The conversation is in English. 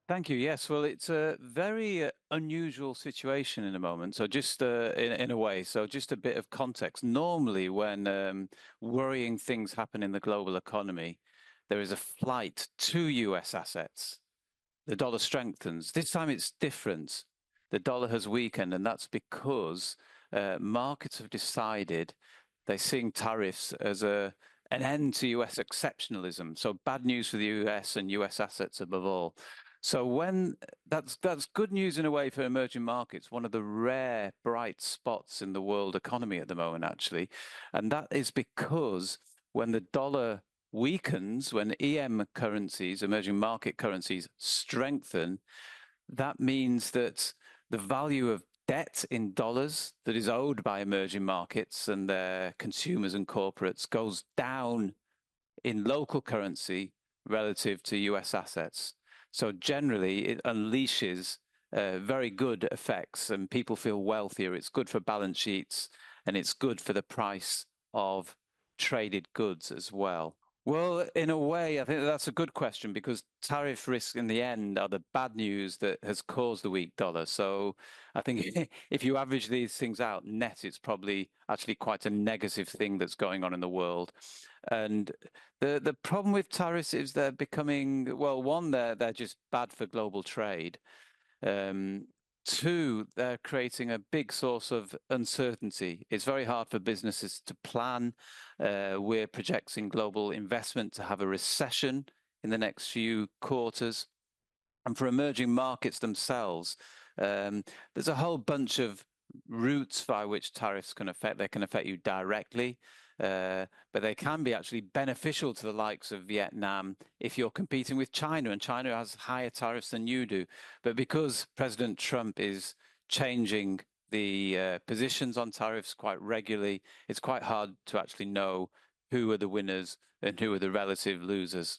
Thank you. Yes, well, it's a very unusual situation in the moment. So just in a way, so just a bit of context. Normally, when worrying things happen in the global economy, there is a flight to US assets. The dollar strengthens. This time it's different. The dollar has weakened, and that's because markets have decided they're seeing tariffs as an end to US exceptionalism. So bad news for the US and US assets above all. So when that's good news in a way for emerging markets, one of the rare bright spots in the world economy at the moment, actually. And that is because when the dollar weakens, when EM currencies, emerging market currencies, strengthen, that means that the value of debt in dollars that is owed by emerging markets and their consumers and corporates goes down in local currency relative to US assets. So generally, it unleashes very good effects and people feel wealthier. It's good for balance sheets and it's good for the price of traded goods as well. Well, in a way, I think that's a good question because tariff risks in the end are the bad news that has caused the weak dollar. So I think if you average these things out, net, it's probably actually quite a negative thing that's going on in the world. And the problem with tariffs is they're becoming, well, one, they're just bad for global trade. Two, they're creating a big source of uncertainty. It's very hard for businesses to plan. We're projecting global investment to have a recession in the next few quarters. And for emerging markets themselves, there's a whole bunch of routes by which tariffs can affect. They can affect you directly. But they can be actually beneficial to the likes of Vietnam if you're competing with China, and China has higher tariffs than you do. But because President Trump is changing the positions on tariffs quite regularly, it's quite hard to actually know who are the winners and who are the relative losers.